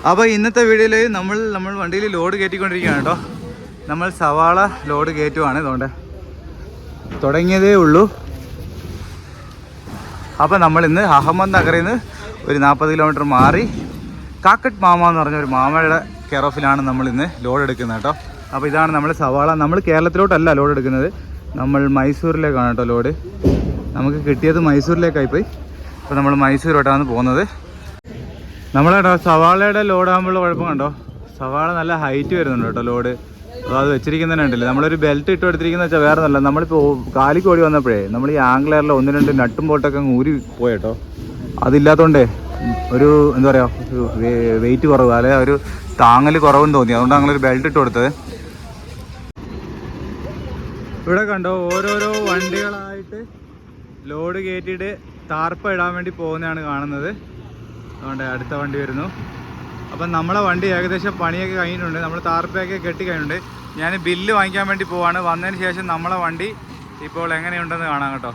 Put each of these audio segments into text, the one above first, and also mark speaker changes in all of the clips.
Speaker 1: അപ്പോൾ ഇന്നത്തെ വീഡിയോയിൽ നമ്മൾ വണ്ടിയിൽ ലോഡ് കയറ്റിക്കൊണ്ടിരിക്കുകയാണ് കേട്ടോ. നമ്മൾ സവാള ലോഡ് കയറ്റുവാണ്. അതുകൊണ്ട് തുടങ്ങിയതേ ഉള്ളൂ. അപ്പോൾ നമ്മളിന്ന് അഹമ്മദ് നഗറിൽ നിന്ന് ഒരു 40 കിലോമീറ്റർ മാറി കാക്കട്ട് മാമ എന്ന് പറഞ്ഞ ഒരു മാമയുടെ കെയർ ഓഫിലാണ് നമ്മളിന്ന് ലോഡ് എടുക്കുന്നത് കേട്ടോ. അപ്പോൾ ഇതാണ് നമ്മൾ സവാള. നമ്മൾ കേരളത്തിലോട്ടല്ല ലോഡ് എടുക്കുന്നത്, നമ്മൾ മൈസൂരിലേക്കാണ് കേട്ടോ ലോഡ്. നമുക്ക് കിട്ടിയത് മൈസൂരിലേക്കായിപ്പോയി. അപ്പോൾ നമ്മൾ മൈസൂരോട്ടാണ് പോകുന്നത്. നമ്മളേട്ടോ സവാളയുടെ ലോഡാകുമ്പോൾ കുഴപ്പം കണ്ടോ, സവാള നല്ല ഹൈറ്റ് വരുന്നുണ്ട് കേട്ടോ ലോഡ്. അത് വെച്ചിരിക്കുന്നതന്നെ ഉണ്ടല്ലോ. നമ്മളൊരു ബെൽറ്റ് ഇട്ട് എടുത്തിരിക്കുന്നത് വെച്ചാൽ വേറെ ഒന്നല്ല, നമ്മളിപ്പോൾ കാലിക്ക് ഓടി വന്നപ്പോഴേ നമ്മൾ ഈ ആംഗ്ലറിൽ 1-2 നട്ടും ബോൾട്ടൊക്കെ അങ്ങ് ഊരി പോയേട്ടോ. അതില്ലാത്തതുകൊണ്ടേ ഒരു എന്താ പറയുക, വെയിറ്റ് കുറവ്, അല്ലെ ഒരു താങ്ങൽ കുറവെന്ന് തോന്നി. അതുകൊണ്ട് ഞങ്ങളൊരു ബെൽറ്റ് ഇട്ട് കൊടുത്തത്. ഇവിടെ കണ്ടോ ഓരോരോ വണ്ടികളായിട്ട് ലോഡ് കയറ്റിയിട്ട് താർപ്പ ഇടാൻ വേണ്ടി പോകുന്നതാണ് കാണുന്നത്. അതുകൊണ്ട് അടുത്ത വണ്ടി വരുന്നു. അപ്പം നമ്മളെ വണ്ടി ഏകദേശം പണിയൊക്കെ കഴിഞ്ഞിട്ടുണ്ട്. നമ്മൾ താർപ്പയൊക്കെ കെട്ടി കഴിഞ്ഞിട്ടുണ്ട്. ഞാൻ ബില്ല് വാങ്ങിക്കാൻ വേണ്ടി പോവാണ്. വന്നതിന് ശേഷം നമ്മളെ വണ്ടി ഇപ്പോൾ എങ്ങനെയുണ്ടെന്ന് കാണാം കേട്ടോ.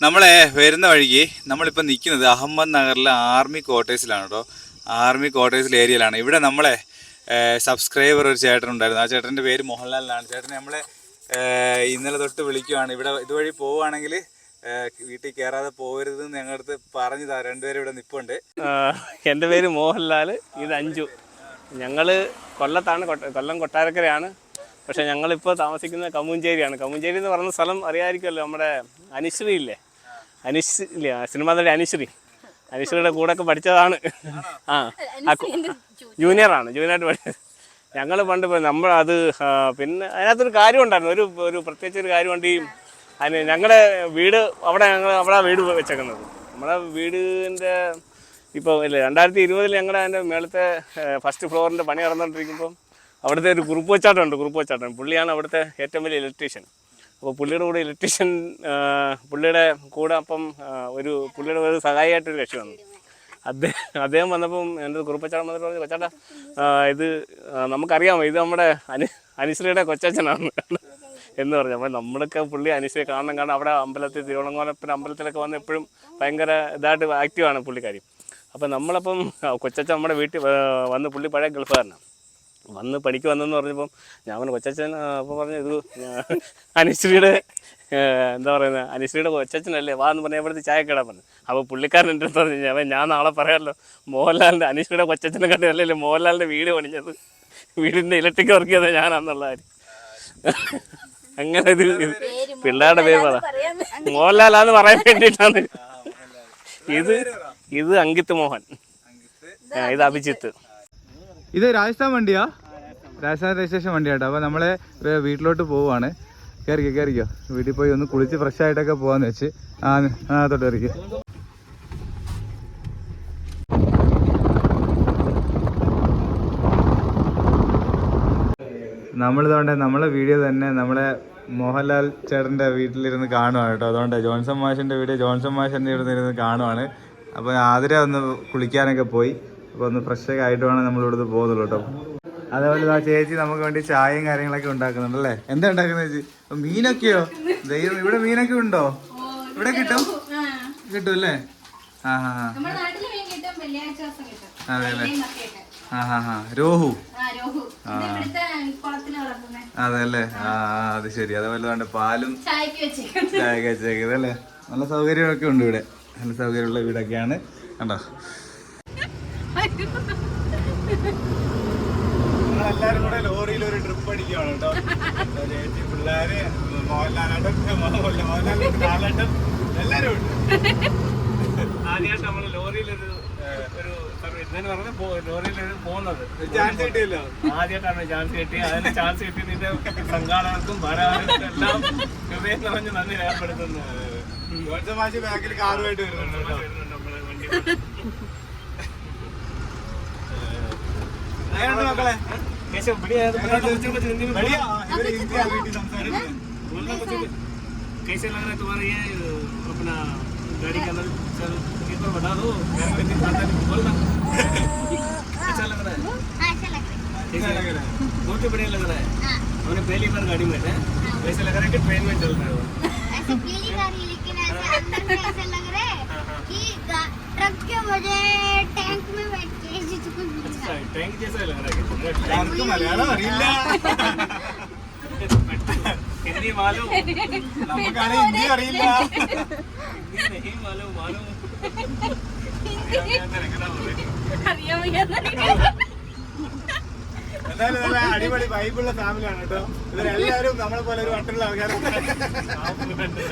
Speaker 1: നമ്മളെ വരുന്ന വഴിക്ക് നമ്മളിപ്പോൾ നിൽക്കുന്നത് അഹമ്മദ് നഗറിലെ ആർമി ക്വാർട്ടേഴ്സിലാണ് കേട്ടോ. ആർമി ക്വാർട്ടേഴ്സിലെ ഏരിയയിലാണ്. ഇവിടെ നമ്മളെ സബ്സ്ക്രൈബർ ഒരു ചേട്ടൻ ഉണ്ടായിരുന്നു. ആ ചേട്ടൻ്റെ പേര് മോഹൻലാലിനാണ്. ചേട്ടൻ നമ്മളെ ഇന്നലെ തൊട്ട് വിളിക്കുവാണ്. ഇവിടെ ഇതുവഴി പോവുകയാണെങ്കിൽ വീട്ടിൽ കയറാതെ പോകരുതെന്ന് ഞങ്ങളുടെ അടുത്ത് പറഞ്ഞു. രണ്ടുപേരും ഇവിടെ നിൽപ്പുണ്ട്.
Speaker 2: എൻ്റെ പേര് മോഹൻലാൽ, ഇത് അഞ്ജു. ഞങ്ങൾ കൊല്ലത്താണ്, കൊല്ലം കൊട്ടാരക്കരയാണ്. പക്ഷേ ഞങ്ങളിപ്പോൾ താമസിക്കുന്നത് കമുഞ്ചേരിയാണ്. കമുഞ്ചേരി എന്ന് പറയുന്ന സ്ഥലം അറിയാമായിരിക്കുമല്ലോ, നമ്മുടെ അനുശ്രീ ഇല്ലേ, സിനിമാ നടി അനുശ്രീയുടെ കൂടെ ഒക്കെ പഠിച്ചതാണ്. ജൂനിയറായിട്ട് പഠിച്ചത്. ഞങ്ങൾ പണ്ട് നമ്മൾ അത് പിന്നെ അതിനകത്തൊരു കാര്യം ഉണ്ടായിരുന്നു, ഒരു പ്രത്യേകിച്ച് ഒരു കാര്യമുണ്ട്. അതിന് ഞങ്ങളുടെ വീട് അവിടെ വീട് വെച്ചേക്കുന്നത്. നമ്മുടെ വീടിൻ്റെ ഇപ്പോൾ ഇല്ലേ 2020 ഞങ്ങളുടെ അതിൻ്റെ മേളത്തെ ഫസ്റ്റ് ഫ്ലോറിൻ്റെ പണി നടന്നുകൊണ്ടിരിക്കുമ്പം അവിടുത്തെ ഒരു കുറുപ്പ് വെച്ചാട്ടം പുള്ളിയാണ് അവിടുത്തെ ഏറ്റവും വലിയ ഇലക്ട്രീഷ്യൻ. അപ്പോൾ പുള്ളിയുടെ കൂടെ അപ്പം പുള്ളിയുടെ ഒരു സഹായിയായിട്ടൊരു കക്ഷി വന്നു. അദ്ദേഹം വന്നപ്പം എൻ്റെ കുറുപ്പച്ചാട്ടൻ വന്നിട്ട് പറഞ്ഞു, കൊച്ചാട്ടാ ഇത് നമുക്കറിയാമോ, ഇത് നമ്മുടെ അനുശ്രീയുടെ കൊച്ചച്ഛനാണ് എന്ന് പറഞ്ഞു. അപ്പോൾ നമ്മളൊക്കെ പുള്ളി അനുശ്രീയെ കാരണം അവിടെ അമ്പലത്തിൽ, തിരുവനന്തപുരം അമ്പലത്തിലൊക്കെ വന്ന് എപ്പോഴും ഭയങ്കര ഇതായിട്ട് ആക്റ്റീവാണ് പുള്ളിക്കാരി. അപ്പം നമ്മളപ്പം കൊച്ചച്ഛൻ നമ്മുടെ വീട്ടിൽ വന്ന്, പുള്ളി പഴയ ഗൾഫുകാരനാണ്, വന്ന് പണിക്ക് വന്നെന്ന് പറഞ്ഞപ്പം ഞാൻ പറഞ്ഞു കൊച്ചച്ഛൻ. അപ്പോൾ പറഞ്ഞു ഇത് അനുശ്രീയുടെ എന്താ പറയുന്നത്, അനുശ്രീയുടെ കൊച്ചച്ഛനല്ലേ, വാ എന്ന് പറഞ്ഞാൽ ഇവിടുത്തെ ചായക്കട പറഞ്ഞു. അപ്പോൾ പുള്ളിക്കാരൻ എൻ്റെ അടുത്ത് പറഞ്ഞു, ഞാൻ നാളെ പറയാമല്ലോ, മോഹൻലാലിൻ്റെ അനുശ്രീയുടെ കൊച്ചച്ഛനെ കണ്ടല്ലേ മോഹൻലാലിൻ്റെ വീട് പണിഞ്ഞത്, വീടിൻ്റെ ഇലക്ട്രിക് വർക്ക് ചെയ്തത് ഞാനാണെന്നുള്ള കാര്യം. അങ്ങനെ ഇത് പിള്ളേരുടെ പേര് മോഹൻലാലാന്ന് പറയാൻ വേണ്ടിയിട്ടാണ്. ഇത് അങ്കിത് മോഹൻ, ഇത് അഭിജിത്ത്.
Speaker 1: ഇത് രാജസ്ഥാൻ വണ്ടിയാ, രാജസ്ഥാൻ രജിസ്ട്രേഷൻ വണ്ടിയാട്ടോ. അപ്പോൾ നമ്മളെ വീട്ടിലോട്ട് പോവുകയാണ്. കയറിക്കോ, വീട്ടിൽ പോയി ഒന്ന് കുളിച്ച് ഫ്രഷ് ആയിട്ടൊക്കെ പോകാമെന്ന് വെച്ച്. തൊട്ട് കയറിക്കോ. നമ്മളിതുകൊണ്ട് നമ്മളെ വീഡിയോ തന്നെ നമ്മളെ മോഹൻലാൽ ചേട്ടൻ്റെ വീട്ടിലിരുന്ന് കാണുവാണ് കേട്ടോ. അതുകൊണ്ട് ജോൺസൺ മാഷിൻ്റെ വീഡിയോ ജോൺസൺ മാഷിൻ്റെ ഇരുന്ന് കാണുവാണ്. അപ്പോൾ ആതിര ഒന്ന് കുളിക്കാനൊക്കെ പോയി. അപ്പോൾ ഒന്ന് ഫ്രഷൊക്കെ ആയിട്ട് വേണം നമ്മളിവിടുന്ന് പോകുന്നുള്ളൂ കേട്ടോ. അതേപോലെ ആ ചേച്ചി നമുക്ക് വേണ്ടി ചായയും കാര്യങ്ങളൊക്കെ ഉണ്ടാക്കുന്നുണ്ടല്ലേ. എന്താ ഉണ്ടാക്കുന്നത് ചേച്ചി? മീനൊക്കെയോ? ദൈവം, ഇവിടെ മീനൊക്കെ ഉണ്ടോ? ഇവിടെ കിട്ടും അല്ലേ? അതെ അല്ലേ. രോഹു. അതെ അല്ലേ. അത് ശരി. അതേപോലെ പാലും ചായക്ക് വെച്ചേക്കുന്നത് അല്ലേ. നല്ല സൗകര്യമൊക്കെ ഉണ്ട് ഇവിടെ, നല്ല സൗകര്യമുള്ള വീടൊക്കെയാണ് കണ്ടോ. എല്ലാരും കൂടെ ലോറിയിൽ ഒരു ട്രിപ്പ് അടിക്കുകയാണ് കേട്ടോ. ചേച്ചി, പിള്ളേര്, മോഹൻലാലാട്ടും എല്ലാരും ഉണ്ട്. ആദ്യമായിട്ട് നമ്മള് ലോറിയിലൊരു
Speaker 2: ഒരു ഇതെന്ന് പറഞ്ഞ ലോറിയിൽ പോകുന്നത്
Speaker 1: ചാൻസ് കിട്ടിയല്ലോ.
Speaker 2: ആദ്യമായിട്ടാണ് ചാൻസ് കിട്ടി. അതിന് ചാൻസ് കിട്ടിയതിന്റെ സംഘാടകർക്കും ഭാരവാഹികൾക്കും എല്ലാം ഹൃദയം നിറഞ്ഞ് നന്ദി രേഖപ്പെടുത്തുന്നു.
Speaker 1: ബാക്കിൽ കാറുമായിട്ട് വരുന്നുണ്ട്. മക്കളെ
Speaker 2: कैसे लग रहा है तुम्हारा ये अपना गाड़ी का अंदर चल ये तो बता दो मेरे को इतना आता नहीं बोलना अच्छा लग रहा है कैसा लग रहा है बहुत ही बढ़िया लग रहा है हमने पहली बार गाड़ी में है वैसे लग रहा है कि ट्रेन में चल रहे हो
Speaker 3: ऐसे पहली बार ही लेकिन ऐसे अंदर से ऐसा लग रहा है कि ट्रक के बजाय टैंक में बैठ के ऐसे कुछ
Speaker 2: अच्छा टैंक जैसा लग रहा है कि
Speaker 1: ഞങ്ങൾക്ക് മലയാളം അറിയില്ല.
Speaker 2: हिंदी मालूम
Speaker 1: നമുക്കാണ് ഹിന്ദി അറിയില്ല.
Speaker 2: नहीं मालूम मालूम
Speaker 1: എന്തായാലും നല്ല അടിപൊളി വൈബുള്ള ഫാമിലിയാണ് കേട്ടോ. ഇവരെല്ലാവരും നമ്മളെ പോലെ ഒരു വട്ടുള്ള ആൾക്കാരാണ്.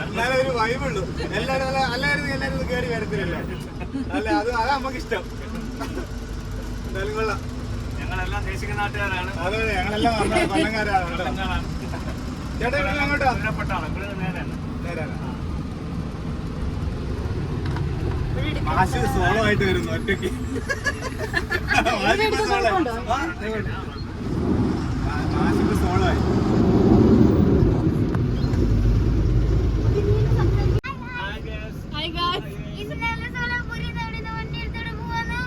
Speaker 1: എന്നാലും ഒരു വൈബുള്ളൂ. എല്ലാവരും എല്ലാവരും കയറി വരത്തില്ലല്ലോ. അല്ല അതാ നമുക്ക് ഇഷ്ടം. എന്തായാലും കൊള്ളാം.
Speaker 2: ഞങ്ങളെല്ലാം ദേശിക നാട്ടുകാരാണ്.
Speaker 1: അതെ ഞങ്ങളെല്ലാം കൊല്ലംകാരാണ് കേട്ടോ. ചേട്ടാ ഇവിടെ അങ്ങോട്ടോ
Speaker 2: ബന്ധപ്പെട്ടാണ് ഇവിടെ നേരെയാണ്.
Speaker 1: നേരാണ്. മാഷ് സോളോ ആയിട്ട് വരുന്നു ഒറ്റയ്ക്ക്. മാഷിപ്പോ സോളോ ആയി.
Speaker 3: Hi guys. ഇതിനാണ് സോളാപൂരിൽ നിന്ന് വണ്ടി എടുത്തോണ്ട് പോവാണ്.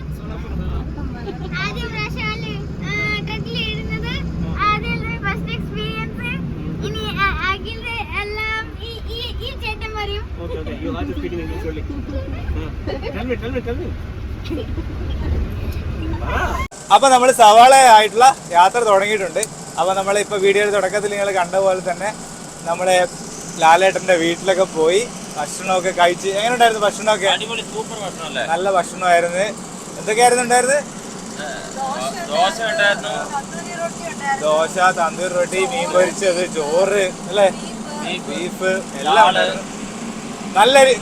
Speaker 3: ആദ്യം പ്രാവശ്യമാണ് ട്രക്കിൽ ഇരുന്നത്. ആദ്യം ഫസ്റ്റ് എക്സ്പീരിയൻസ്. ഇനി അഖിലിന്റെ എല്ലാം ഈ ചേട്ടൻ പറയും.
Speaker 2: Okay, you are speaking English only. Tell me.
Speaker 1: അപ്പൊ നമ്മൾ സവാള ആയിട്ടുള്ള യാത്ര തുടങ്ങിയിട്ടുണ്ട്. അപ്പൊ നമ്മൾ ഇപ്പൊ വീഡിയോയുടെ തുടക്കത്തിൽ നിങ്ങൾ കണ്ട പോലെ തന്നെ നമ്മളെ ലാലേട്ടന്റെ വീട്ടിലൊക്കെ പോയി ഭക്ഷണമൊക്കെ കഴിച്ച്. എങ്ങനെ ഉണ്ടായിരുന്നു ഭക്ഷണമൊക്കെ?
Speaker 4: അടിപൊളി സൂപ്പർ ഭക്ഷണമല്ലേ?
Speaker 1: നല്ല ഭക്ഷണമായിരുന്നു. എന്തൊക്കെയായിരുന്നു ഉണ്ടായിരുന്നത്?
Speaker 4: ദോശ ഉണ്ടായിരുന്നു,
Speaker 1: ദോശ, തന്തൂരി റൊട്ടി, മീൻ പൊരിച്ചത്, ചോറ് അല്ലേ, ബീഫ് എല്ലാം ഉണ്ടായിരുന്നു.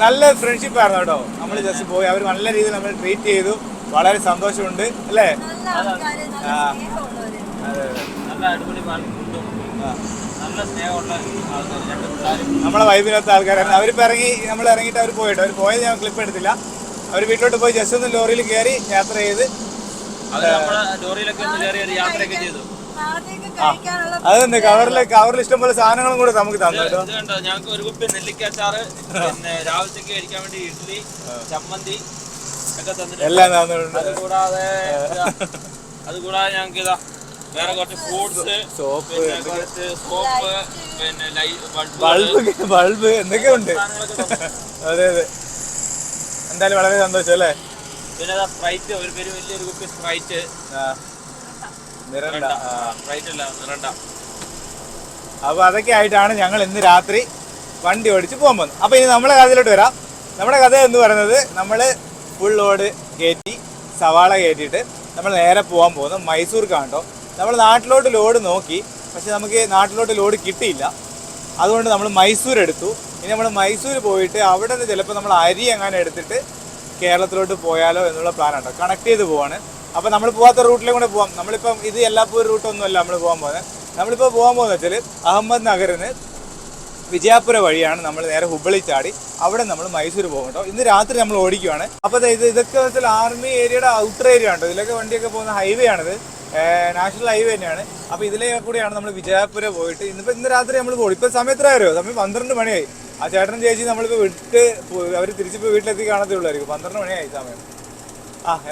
Speaker 1: നല്ല ഫ്രണ്ട്ഷിപ്പ് ആയിരുന്നു കേട്ടോ. നമ്മൾ ജസ്റ്റ് പോയി അവർ നല്ല രീതിയിൽ നമ്മൾ ട്രീറ്റ് ചെയ്തു. വളരെ സന്തോഷമുണ്ട് അല്ലേ? ആ അതെ
Speaker 4: നല്ല അടിപൊളി ഫുഡും നല്ല സ്നേഹമുള്ള ആൾക്കാർ, രണ്ട് പിള്ളേരും
Speaker 1: നമ്മളെ വൈബിനകത്ത് ആൾക്കാരായിരുന്നു. അവരിപ്പോൾ നമ്മൾ ഇറങ്ങിയിട്ട് അവർ പോയിട്ട് അവർ പോയത് ഞാൻ ക്ലിപ്പ് എടുത്തില്ല. അവർ വീട്ടിലോട്ട് പോയി ജസ്റ്റ് ഒന്ന് ലോറിയിൽ കയറി യാത്ര ചെയ്ത്
Speaker 4: അത് നമ്മളെ ലോറിയിലൊക്കെ ഒന്ന് കയറി ഒരു യാത്രയൊക്കെ ചെയ്തു.
Speaker 1: അതെന്ത് കവറിൽ ഇഷ്ടംപോലെ സാധനങ്ങളും കൂടെ നമുക്ക് തന്നു കേട്ടോ.
Speaker 4: ഇത് കണ്ടോ, ഞങ്ങൾക്ക് ഒരു കുപ്പി നെല്ലിക്കച്ചാറ്, പിന്നെ രാവിലത്തേക്ക് കഴിക്കാൻ വേണ്ടി ഇഡ്ഡലി, ചമ്മന്തി ഒക്കെ തന്നിട്ടുണ്ട്.
Speaker 1: എല്ലാം തന്നിട്ടുണ്ട്.
Speaker 4: അതുകൂടാതെ ഞങ്ങൾക്ക് ഇതാ വേറെ കുറച്ച് ഫ്രൂട്ട്സ്,
Speaker 1: സോപ്പ്,
Speaker 4: കുറച്ച് സോപ്പ്, പിന്നെ
Speaker 1: ബൾബ് എന്തൊക്കെ ഉണ്ട്. അതെ എന്തായാലും വളരെ സന്തോഷം അല്ലേ.
Speaker 4: പിന്നെ സ്പ്രൈറ്റ്, ഒരു പേര് വലിയൊരു കുപ്പി സ്പ്രൈറ്റ്, സ്പ്രൈറ്റ് അല്ല നിറണ്ട.
Speaker 1: അപ്പൊ അതൊക്കെ ആയിട്ടാണ് ഞങ്ങൾ ഇന്ന് രാത്രി വണ്ടി ഓടിച്ച് പോകാൻ പോകുന്നത്. അപ്പൊ ഇനി നമ്മളെ കഥയിലോട്ട് വരാം. നമ്മുടെ കഥ എന്ന് പറയുന്നത് നമ്മൾ ഫുൾ ലോഡ് കയറ്റി സവാള കയറ്റിയിട്ട് നമ്മൾ നേരെ പോകാൻ പോകുന്നത് മൈസൂർക്കാണ് കേട്ടോ. നമ്മൾ നാട്ടിലോട്ട് ലോഡ് നോക്കി, പക്ഷെ നമുക്ക് നാട്ടിലോട്ട് ലോഡ് കിട്ടിയില്ല. അതുകൊണ്ട് നമ്മൾ മൈസൂർ എടുത്തു. ഇനി നമ്മൾ മൈസൂർ പോയിട്ട് അവിടെ നിന്ന് ചിലപ്പോൾ നമ്മൾ അരി എങ്ങനെ എടുത്തിട്ട് കേരളത്തിലോട്ട് പോയാലോ എന്നുള്ള പ്ലാനാണ്. കണക്ട് ചെയ്ത് പോവാണ്. അപ്പോൾ നമ്മൾ പോകാത്ത റൂട്ടിലും കൂടെ പോകാം. നമ്മളിപ്പം ഇത് എല്ലാപ്പൂർ റൂട്ടൊന്നുമല്ല നമ്മൾ പോകാൻ പോകുന്നത്. നമ്മളിപ്പോൾ പോകാൻ പോകുന്നത് വെച്ചാൽ അഹമ്മദ് നഗറിൽ നിന്ന് വിജയപുര വഴിയാണ് നമ്മൾ നേരെ ഹുബ്ബളി ചാടി അവിടെ നമ്മൾ മൈസൂർ പോകും കേട്ടോ. ഇന്ന് രാത്രി നമ്മൾ ഓടിക്കുവാണ്. അപ്പോൾ ഇതൊക്കെ വെച്ചാൽ ആർമി ഏരിയയുടെ ഔട്ടർ ഏരിയ ആണ്. ഇതിലൊക്കെ വണ്ടിയൊക്കെ പോകുന്ന ഹൈവേ ആണിത്, നാഷണൽ ഹൈവേ തന്നെയാണ്. അപ്പോൾ ഇതിലേ കൂടിയാണ് നമ്മൾ വിജയപുര പോയിട്ട് ഇന്ന് രാത്രി നമ്മൾ പോകും. ഇപ്പോൾ സമയം എത്ര ആയോ? സമയം 12 മണിയായി. ആ ചേട്ടനും ചേച്ചി നമ്മളിപ്പോൾ വിട്ട് അവർ തിരിച്ചിപ്പോൾ വീട്ടിലെത്തി കാണത്തേ ഉള്ളായിരിക്കും. 12 മണിയായി സമയം.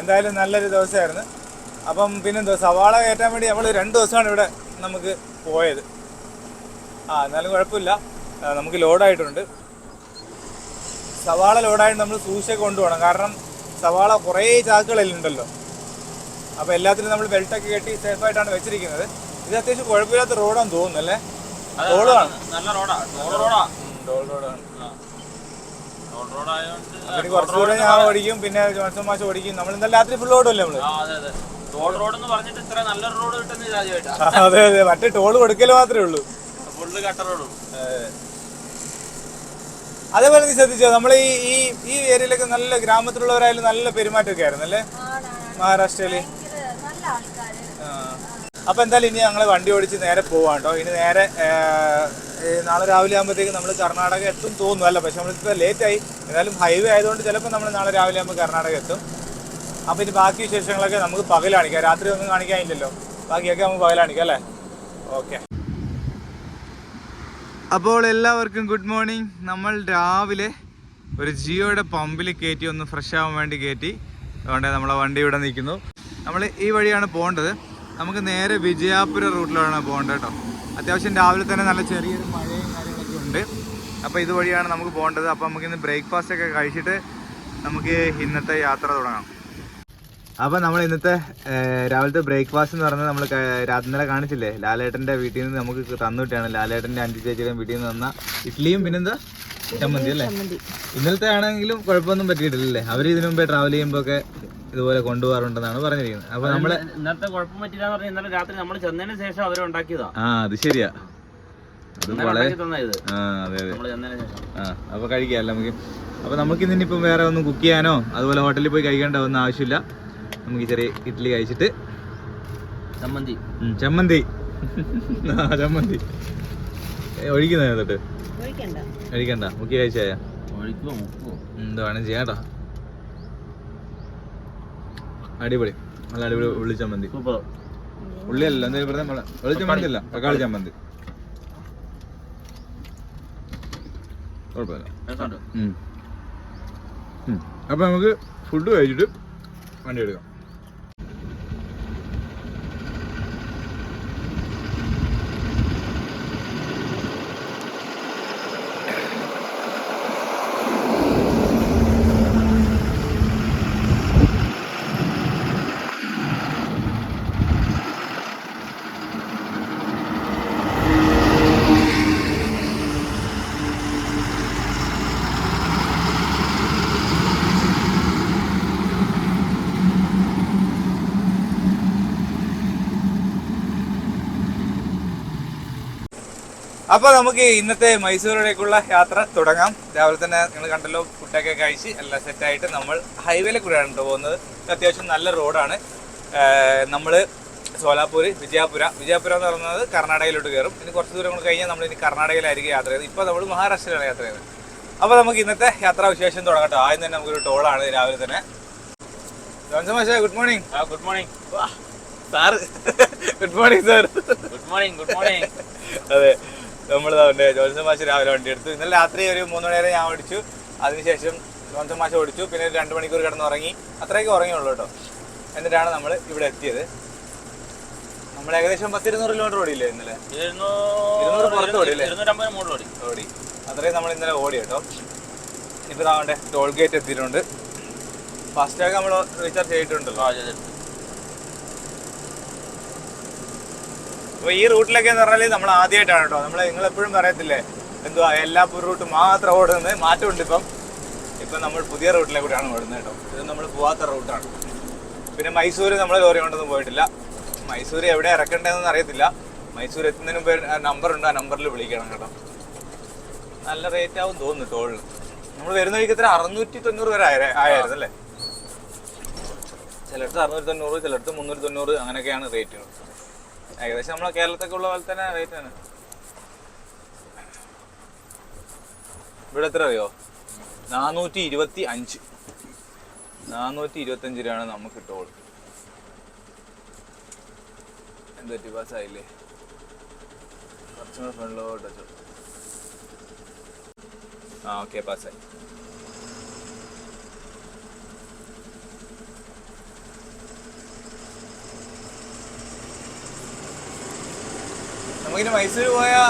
Speaker 1: എന്തായാലും നല്ലൊരു ദിവസമായിരുന്നു. അപ്പം പിന്നെന്തോ സവാള കയറ്റാൻ വേണ്ടി നമ്മൾ 2 ദിവസമാണ് ഇവിടെ നമുക്ക് പോയത്. എന്നാലും കുഴപ്പമില്ല, നമുക്ക് ലോഡായിട്ടുണ്ട്. സവാള ലോഡായിട്ട് നമ്മൾ സൂക്ഷിച്ചൊക്കെ കൊണ്ടുപോകണം. കാരണം സവാള കുറേ ചാക്കുകളിലുണ്ടല്ലോ. അപ്പോൾ എല്ലാത്തിനും നമ്മൾ ബെൽറ്റൊക്കെ കെട്ടി സേഫായിട്ടാണ് വെച്ചിരിക്കുന്നത്. ഇത് അത്യാവശ്യം കുഴപ്പമില്ലാത്ത റോഡാന്ന് തോന്നുന്നു അല്ലേ? റോഡാണ്,
Speaker 4: നല്ല റോഡാണ്.
Speaker 1: പിന്നെ കുറച്ച് ദൂരം ഞാൻ ഓടിക്കും, പിന്നെ ജോൺസൺ മാഷ് ഓടിക്കും. നമ്മൾ ഇന്നലെ രാത്രി ഫുൾ ഓടുമല്ലേ നമ്മള്. അതെ മറ്റേ ടോള് കൊടുക്കല് മാത്രമേ ഉള്ളൂ. അതേപോലെ നീ ശ്രദ്ധിച്ചോ, നമ്മൾ ഈ ഏരിയയിലൊക്കെ നല്ല ഗ്രാമത്തിലുള്ളവരായാലും നല്ല പെരുമാറ്റമൊക്കെ ആയിരുന്നു അല്ലേ മഹാരാഷ്ട്രയില്. അപ്പൊ എന്തായാലും ഇനി ഞങ്ങൾ വണ്ടി ഓടിച്ച് നേരെ പോവാം കേട്ടോ. ഇനി നേരെ നാളെ രാവിലെ ആകുമ്പോഴത്തേക്ക് നമ്മൾ കർണാടക എത്തും തോന്നുന്നു അല്ല, പക്ഷെ നമ്മളിപ്പോൾ ലേറ്റായി. എന്നാലും ഹൈവേ ആയതുകൊണ്ട് ചിലപ്പോൾ നമ്മൾ നാളെ രാവിലെ ആകുമ്പോൾ കർണാടക എത്തും. അപ്പോൾ ഇനി ബാക്കി വിശേഷങ്ങളൊക്കെ നമുക്ക് പകൽ കാണിക്കാം, രാത്രി ഒന്നും കാണിക്കാനില്ലല്ലോ, ബാക്കിയൊക്കെ നമുക്ക് പകൽ കാണിക്കാം അല്ലേ. ഓക്കെ, അപ്പോൾ എല്ലാവർക്കും ഗുഡ് മോർണിംഗ്. നമ്മൾ രാവിലെ ഒരു ജിയോയുടെ പമ്പിൽ കയറ്റി ഒന്ന് ഫ്രഷ് ആവാൻ വേണ്ടി കയറ്റി. അതുകൊണ്ട് നമ്മളെ വണ്ടി ഇവിടെ നിൽക്കുന്നു. നമ്മൾ ഈ വഴിയാണ് പോകേണ്ടത്. നമുക്ക് നേരെ വിജയാപുര റൂട്ടിലാണ് പോകേണ്ടത് കേട്ടോ. അത്യാവശ്യം രാവിലെ തന്നെ നല്ല ചെറിയൊരു മഴയും കാര്യങ്ങളൊക്കെ ഉണ്ട്. അപ്പോൾ ഇതുവഴിയാണ് നമുക്ക് പോകേണ്ടത്. അപ്പോൾ നമുക്കിന്ന് ബ്രേക്ക്ഫാസ്റ്റ് ഒക്കെ കഴിച്ചിട്ട് നമുക്ക് ഇന്നത്തെ യാത്ര തുടങ്ങാം. അപ്പോൾ നമ്മൾ ഇന്നത്തെ രാവിലത്തെ ബ്രേക്ക്ഫാസ്റ്റ് എന്ന് പറഞ്ഞാൽ നമ്മൾ ഇന്നലെ കാണിച്ചില്ലേ, ലാലേട്ടൻ്റെ വീട്ടിൽ നിന്ന് നമുക്ക് തന്നിട്ടാണ്. ലാലേട്ടൻ്റെ അഞ്ചു ചേച്ചിയുടെയും വീട്ടിൽ നിന്ന് തന്ന ഇഡ്ഡലിയും പിന്നെന്താ ചമ്മന്തി അല്ലേ. ഇന്നലത്തെ ആണെങ്കിലും കുഴപ്പമൊന്നും പറ്റിയിട്ടില്ലല്ലേ. അവർ ഇതിനു മുമ്പേ ട്രാവൽ ചെയ്യുമ്പോൾ ഒക്കെ ഇതുപോലെ കൊണ്ടുപോകാറുണ്ടെന്നാണ് പറഞ്ഞിരിക്കുന്നത്. അപ്പൊ നമ്മള്
Speaker 4: ഇന്നത്തെ കുഴപ്പം പറ്റില്ല പറഞ്ഞാൽ ഇന്നലെ രാത്രി നമ്മൾ ചെന്നതിന് ശേഷം അവരുണ്ടാക്കിയതാ.
Speaker 1: അത് ശരിയാ, അത് വളരെ അതെ. അപ്പൊ കഴിക്കാമല്ലോ നമുക്ക്. അപ്പൊ നമുക്ക് ഇന്നിപ്പം വേറെ ഒന്നും കുക്ക് ചെയ്യാനോ അതുപോലെ ഹോട്ടലിൽ പോയി കഴിക്കേണ്ട ഒന്നും ആവശ്യമില്ല. നമുക്ക് ചെറിയ ഇഡ്ഡലി കഴിച്ചിട്ട്
Speaker 4: ചമ്മന്തി
Speaker 1: ചമ്മന്തി ഒഴിക്കുന്ന തൊട്ട് കഴിക്കണ്ട, മുക്കി കഴിച്ചായ എന്താണ് ചെയ്യാട്ടോ. അടിപൊളി, നല്ല അടിപൊളി ഉള്ളി ചമ്മന്തി. ഉള്ളിയല്ല എന്തായാലും പറഞ്ഞ വെള്ളി ചമ്മന്തി അല്ല, തക്കാളി ചമ്മന്തി. കുഴപ്പമില്ല. അപ്പൊ നമുക്ക് ഫുഡ് കഴിച്ചിട്ട് വണ്ടി എടുക്കാം. അപ്പോൾ നമുക്ക് ഇന്നത്തെ മൈസൂരിലേക്കുള്ള യാത്ര തുടങ്ങാം. രാവിലെ തന്നെ നിങ്ങൾ കണ്ടല്ലോ, ഫുഡൊക്കെ കഴിച്ച് എല്ലാം സെറ്റായിട്ട് നമ്മൾ ഹൈവേയിലെ കൂടെയാണ് പോകുന്നത്. അത്യാവശ്യം നല്ല റോഡാണ്. നമ്മൾ സോലാപൂർ വിജയപുര എന്ന് പറയുന്നത് കർണാടകയിലോട്ട് കയറും. ഇനി കുറച്ച് ദൂരം കൂടെ കഴിഞ്ഞാൽ നമ്മൾ ഇനി കർണാടകയിലായിരിക്കും യാത്ര ചെയ്യുന്നത്. ഇപ്പോൾ നമ്മൾ മഹാരാഷ്ട്രയിലാണ് യാത്ര ചെയ്യുന്നത്. അപ്പോൾ നമുക്ക് ഇന്നത്തെ യാത്രാവിശേഷം തുടങ്ങട്ടോ. ആദ്യം തന്നെ നമുക്കൊരു ടോളാണ് രാവിലെ തന്നെ. Johnson good morning.
Speaker 4: Good morning
Speaker 1: sir. Good morning sir.
Speaker 4: Good morning.
Speaker 1: അതെ, നമ്മൾ ജോൺസൺ മാഷ് രാവിലെ വണ്ടി എടുത്തു. ഇന്നലെ രാത്രി ഒരു 3 മണി വരെ ഞാൻ ഓടിച്ചു. അതിനുശേഷം ജോൺസൺ മാഷ് ഓടിച്ചു. പിന്നെ 2 മണിക്കൂർ കിടന്നുറങ്ങി. അത്രയൊക്കെ ഉറങ്ങിയുള്ളൂ കേട്ടോ. എന്നിട്ടാണ് നമ്മൾ ഇവിടെ എത്തിയത്. നമ്മൾ ഏകദേശം 10-200 കിലോമീറ്റർ ഓടിയില്ലേ ഇന്നലെ? 200 പുറത്ത് ഓടിയില്ലേ?
Speaker 4: 250
Speaker 1: ഓടി. അത്രയും നമ്മൾ ഇന്നലെ ഓടി കേട്ടോ. ഇപ്പോൾ താവണ്ടേ ടോൾ ഗേറ്റ് എത്തിയിട്ടുണ്ട്. ഫാസ്റ്റാഗ് നമ്മൾ റീചാർജ് ചെയ്തിട്ടുണ്ടല്ലോ. അപ്പോൾ ഈ റൂട്ടിലൊക്കെ എന്ന് പറഞ്ഞാൽ നമ്മൾ ആദ്യമായിട്ടാണ് കേട്ടോ. നിങ്ങളെപ്പോഴും പറയത്തില്ലേ എന്തുവാ എല്ലാപ്പൂർ റൂട്ട് മാത്രം ഓടുന്നത്. മാറ്റമുണ്ട് ഇപ്പം നമ്മൾ പുതിയ റൂട്ടിലെ കൂടെയാണ് ഓടുന്നത് കേട്ടോ. ഇത് നമ്മൾ പോവാത്ത റൂട്ടാണ്. പിന്നെ മൈസൂർ നമ്മൾ ലോറി കൊണ്ടൊന്നും പോയിട്ടില്ല. മൈസൂർ എവിടെ ഇറക്കേണ്ടതെന്ന് അറിയത്തില്ല. മൈസൂർ എത്തുന്നതിന് മുമ്പ് നമ്പറുണ്ട്, ആ നമ്പറിൽ വിളിക്കണം കേട്ടോ. നല്ല റേറ്റ് ആവും തോന്നുന്നു ടോളിന്. നമ്മൾ വരുന്ന വഴിക്ക് എത്ര 690 വരെ ആയിരുന്നു അല്ലേ? ചിലടത്ത് 690, ചിലടത്ത് 390, അങ്ങനെയൊക്കെയാണ് റേറ്റുകൾ. ഏകദേശം നമ്മളെ കേരളത്തൊക്കെ ഉള്ള പോലെ തന്നെ റേറ്റാണ്. ഇവിടെ എത്ര അറിയോ? 425. 425 രൂപയാണ് നമുക്ക് ടോൾ. എന്തൊരു പാസ്സായില്ലേ? കുറച്ചുകൂടെ ഫ്രണ്ടിലോട്ട് വെച്ചോ. ഓക്കെ, പാസ്സായി. നമുക്കിനി മൈസൂർ പോയാ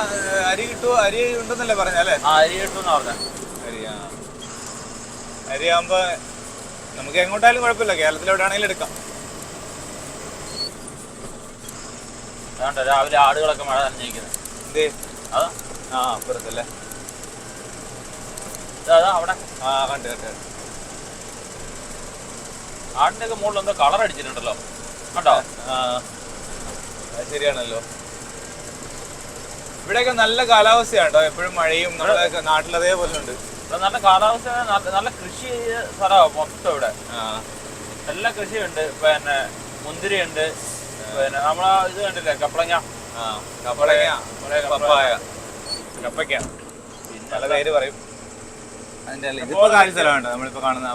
Speaker 1: അരി കിട്ടുമോ? അരി ഉണ്ടെന്നല്ലേ പറഞ്ഞല്ലേ?
Speaker 4: അരി കിട്ടുമെന്ന് പറഞ്ഞ
Speaker 1: അരിയാകുമ്പോ നമുക്ക് എങ്ങോട്ടായാലും കുഴപ്പമില്ല, കേരളത്തിലെവിടെയാണെങ്കിലും എടുക്കാം.
Speaker 4: രാവിലെ ആടുകളൊക്കെ മഴ നനഞ്ഞിരിക്കുന്നത്.
Speaker 1: എന്തേ? അപ്പുറത്തല്ലേ?
Speaker 4: അവിടെ
Speaker 1: കണ്ട്
Speaker 4: ആടിന്റെ ഒക്കെ മുകളിൽ എന്തോ കളർ അടിച്ചിട്ടുണ്ടല്ലോ കേട്ടോ.
Speaker 1: അത് ശരിയാണല്ലോ. ഇവിടെയൊക്കെ നല്ല കാലാവസ്ഥയാണ് കേട്ടോ. എപ്പോഴും മഴയും നമ്മുടെ നാട്ടിൽ അതേപോലെ ഉണ്ട്.
Speaker 4: ഇവിടെ നല്ല കാലാവസ്ഥ, നല്ല കൃഷി സ്ഥലമാണ് മൊത്തം ഇവിടെ. എല്ലാ കൃഷിയുണ്ട്. പിന്നെ മുന്തിരിയുണ്ട്, പിന്നെ നമ്മളെ ഇത് കണ്ടില്ലേ കപ്പളങ്ങ, കപ്പയ്ക്ക,
Speaker 1: പല പേര് പറയും. അതിന്റെ ഇതിപ്പോ കാര്യം സ്ഥലമുണ്ട് നമ്മളിപ്പോ കാണുന്ന.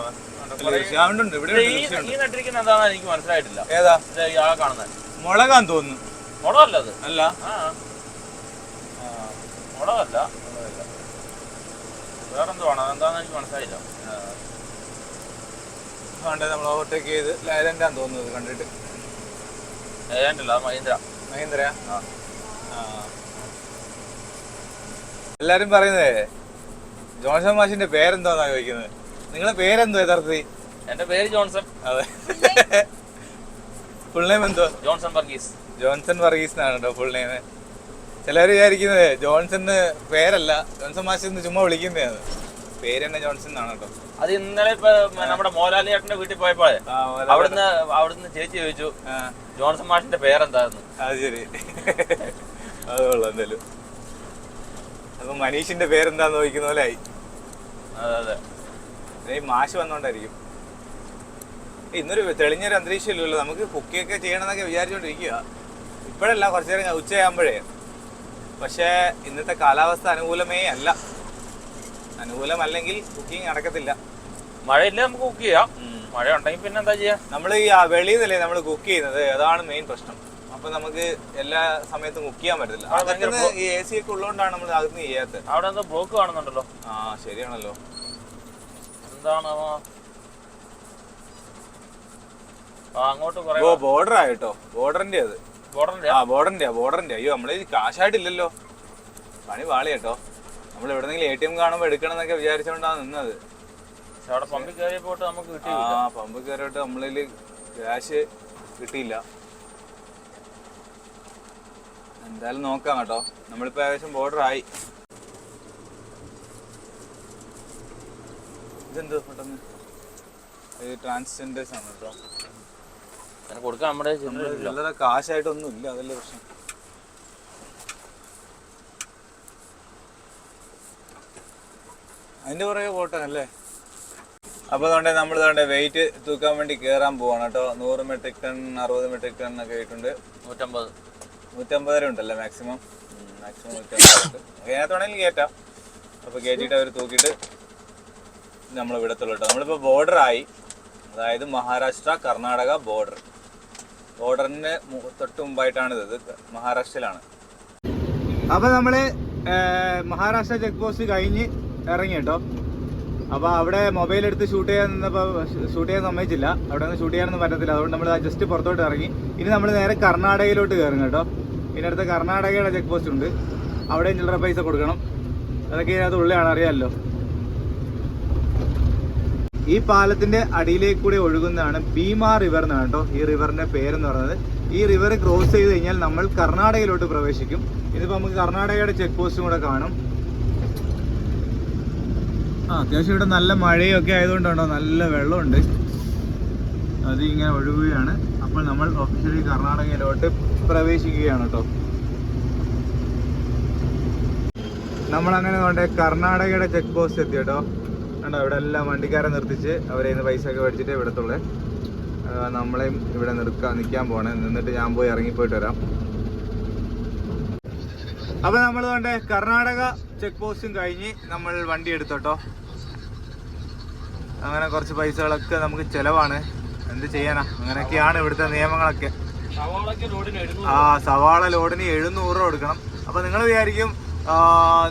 Speaker 4: ഈ നട്ടിരിക്കുന്ന എന്താണെന്ന് എനിക്ക് മനസ്സിലായിട്ടില്ല.
Speaker 1: ഏതാ
Speaker 4: ഇയാളെ കാണുന്നത്?
Speaker 1: മുളകാന്ന് തോന്നുന്നു.
Speaker 4: മുളകല്ല അത്.
Speaker 1: അല്ല,
Speaker 4: മുളകല്ല, വേറെന്തോ ആണ്. അതെന്താന്ന് എനിക്ക് മനസ്സിലായില്ല.
Speaker 1: നമ്മൾ ഓവർടേക്ക് ചെയ്ത് ലൈലൻഡാന്ന് തോന്നുന്നത് കണ്ടിട്ട്.
Speaker 4: ഏതാണ്ടല്ല, മഹീന്ദ്ര.
Speaker 1: മഹീന്ദ്ര. എല്ലാരും പറയുന്നേ ജോൺസൺ മാഷിന്റെ പേരെന്തോന്നാ ചോദിക്കുന്നത്. നിങ്ങളെ പേരെന്തോ യഥാർത്ഥത്തിൽ?
Speaker 4: എന്റെ പേര് ജോൺസൺ.
Speaker 1: അതെ. ഫുൾ നെയിം എന്തോ?
Speaker 4: ജോൺസൺ വർഗീസ്.
Speaker 1: ജോൺസൺ വർഗീസ് എന്നാണ് കേട്ടോ ഫുൾ നെയിം. ചിലർ വിചാരിക്കുന്നത് ജോൺസൺ പേരല്ല, ജോൺസൺ മാഷ് എന്ന് ചുമ്മാ വിളിക്കുന്നതാണ്. പേര് തന്നെ ജോൺസൺ എന്നാണ് കേട്ടോ.
Speaker 4: അത് ഇന്നലെ ഇപ്പൊ നമ്മുടെ മോഹൻലാൽ ചേട്ടന്റെ വീട്ടിൽ പോയപ്പോ അവിടുന്ന് ചേച്ചി ചോദിച്ചു ജോൺസൺ മാഷിന്റെ പേരെന്താന്ന്.
Speaker 1: അത് ശരി, അത് കൊള്ളാം എന്തായാലും. അപ്പൊ മനീഷിന്റെ പേരെന്താന്ന് ചോദിക്കുന്ന പോലെ ആയി.
Speaker 4: അതെ അതെ,
Speaker 1: ഈ മാഷ് വന്നോണ്ടായിരിക്കും. ഇന്നൊരു തെളിഞ്ഞൊരു അന്തരീക്ഷം ഇല്ലല്ലോ. നമുക്ക് കുക്കിയൊക്കെ ചെയ്യണമെന്നൊക്കെ വിചാരിച്ചോണ്ടിരിക്കുക. ഇപ്പോഴല്ല, കുറച്ചു നേരം ഉച്ചയാകുമ്പോഴേ. പക്ഷേ ഇന്നത്തെ കാലാവസ്ഥ അനുകൂലമേ അല്ല. അനുകൂലമല്ലെങ്കിൽ കുക്കിങ് നടക്കത്തില്ല.
Speaker 4: മഴയില്ല, നമുക്ക് കുക്ക് ചെയ്യാം. മഴ ഉണ്ടെങ്കിൽ പിന്നെ എന്താ ചെയ്യാ?
Speaker 1: നമ്മൾ ഈ വെളിയിൽ നിന്നല്ലേ നമ്മൾ കുക്ക് ചെയ്യുന്നത്, അതാണ് മെയിൻ പ്രശ്നം. അപ്പൊ നമുക്ക് എല്ലാ സമയത്തും കുക്ക് ചെയ്യാൻ പറ്റത്തില്ല. അതൊക്കെ ഈ AC ഒക്കെ ഉള്ളതുകൊണ്ടാണ് നമ്മൾ അതൊന്നും ചെയ്യാത്തത്.
Speaker 4: അവിടെ എന്തോ ബ്ലോക്ക് കാണുന്നുണ്ടല്ലോ.
Speaker 1: ശരിയാണല്ലോ.
Speaker 4: എന്താണ് അങ്ങോട്ട്
Speaker 1: ബോർഡർ ആയിട്ടോ, ബോർഡറിന്റെ അത്. ബോർഡറിന്റെ. അയ്യോ, നമ്മള് കാശായിട്ടില്ലല്ലോ. പണി പാളി കേട്ടോ. നമ്മൾ എവിടെന്നെങ്കിലും ATM കാണുമ്പോ എടുക്കണം എന്നൊക്കെ വിചാരിച്ചോണ്ടാണ് നിന്നത്.
Speaker 4: അവിടെ പമ്പിൽ കയറിയപ്പോട്ട് നമുക്ക് കിട്ടി.
Speaker 1: പമ്പിൽ കയറിയിട്ട് നമ്മളില് ക്യാഷ് കിട്ടിയില്ല. എന്തായാലും നോക്കാം കേട്ടോ. നമ്മളിപ്പോ ഏകദേശം ബോർഡർ ആയി. ഇതെന്തോ പെട്ടെന്ന് ട്രാൻസ്ജെൻഡേഴ്സ് ആണ് കേട്ടോ.
Speaker 4: കൊടുക്കാൻ നമ്മുടെ
Speaker 1: ചില്ലറ കാശായിട്ടൊന്നും ഇല്ല, അതല്ലേ പ്രശ്നം. അതിന്റെ പുറകെ പോട്ടെ അല്ലേ. അപ്പൊ നമ്മൾ വെയിറ്റ് തൂക്കാൻ വേണ്ടി കയറാൻ പോവാണ് കേട്ടോ. 100 മെട്രിക് ടൺ, 60 മെട്രിക് ടൺ ഒക്കെ ആയിട്ടുണ്ട്. 150 വരെ ഉണ്ടല്ലേ മാക്സിമം. 150 ഉണ്ട്. അതിനകത്ത് വേണമെങ്കിൽ കയറ്റാം. അപ്പൊ കയറ്റിയിട്ട് അവർ തൂക്കിയിട്ട് നമ്മൾ വിടത്തുള്ളൂ കേട്ടോ. നമ്മളിപ്പോ ബോർഡർ ആയി, അതായത് മഹാരാഷ്ട്ര കർണാടക ബോർഡറിന് തൊട്ട് മുമ്പായിട്ടാണ് ഇത് മഹാരാഷ്ട്രയിലാണ്. അപ്പൊ നമ്മള് മഹാരാഷ്ട്ര ചെക്ക് പോസ്റ്റ് കഴിഞ്ഞ് ഇറങ്ങി കേട്ടോ. അപ്പൊ അവിടെ മൊബൈൽ എടുത്ത് ഷൂട്ട് ചെയ്യാൻ സമ്മതിച്ചില്ല. അവിടെ നിന്ന് ഷൂട്ട് ചെയ്യാനൊന്നും പറ്റത്തില്ല. അതുകൊണ്ട് നമ്മൾ ജസ്റ്റ് പുറത്തോട്ട് ഇറങ്ങി. ഇനി നമ്മൾ നേരെ കർണാടകയിലോട്ട് കയറും കേട്ടോ. പിന്നെ അടുത്ത കർണാടകയുടെ ചെക്ക് പോസ്റ്റ് ഉണ്ട്, അവിടെയും ചില്ലറ പൈസ കൊടുക്കണം. അതൊക്കെ ഇതിനകത്ത് ഉള്ളിലാണ്, അറിയാമല്ലോ. ഈ പാലത്തിന്റെ അടിയിലേക്ക് കൂടി ഒഴുകുന്നതാണ് ഭീമാ റിവർ എന്നാണ് കേട്ടോ ഈ റിവറിന്റെ പേരെന്ന് പറയുന്നത്. ഈ റിവർ ക്രോസ് ചെയ്ത് കഴിഞ്ഞാൽ നമ്മൾ കർണാടകയിലോട്ട് പ്രവേശിക്കും. ഇതിപ്പോ നമുക്ക് കർണാടകയുടെ ചെക്ക് പോസ്റ്റും കൂടെ കാണും. അത്യാവശ്യം ഇവിടെ നല്ല മഴയൊക്കെ ആയതുകൊണ്ടാണോ നല്ല വെള്ളമുണ്ട്, അത് ഇങ്ങനെ ഒഴുകുകയാണ്. അപ്പോൾ നമ്മൾ ഒഫീഷ്യലി കർണാടകയിലോട്ട് പ്രവേശിക്കുകയാണ് കേട്ടോ. നമ്മളങ്ങനെ കൊണ്ട് കർണാടകയുടെ ചെക്ക് പോസ്റ്റ് എത്തി കേട്ടോ. കണ്ടോ, ഇവിടെ എല്ലാം വണ്ടിക്കാരെ നിർത്തിച്ച് അവരെ നിന്ന് പൈസ ഒക്കെ മേടിച്ചിട്ടേ വിടത്തുള്ളൂ. നമ്മളെയും ഇവിടെ നിൽക്കാൻ പോണേ. നിന്നിട്ട് ഞാൻ പോയി ഇറങ്ങിപ്പോയിട്ട് വരാം. അപ്പോൾ നമ്മൾ കൊണ്ട് കർണാടക ചെക്ക് പോസ്റ്റും കഴിഞ്ഞ് നമ്മൾ വണ്ടി എടുത്തോട്ടോ. അങ്ങനെ കുറച്ച് പൈസകളൊക്കെ നമുക്ക് ചിലവാണ്, എന്ത് ചെയ്യാനാ, അങ്ങനെയൊക്കെയാണ് ഇവിടുത്തെ നിയമങ്ങളൊക്കെ. സവാള ലോഡിന് 700 രൂപ കൊടുക്കണം. അപ്പൊ നിങ്ങൾ വിചാരിക്കും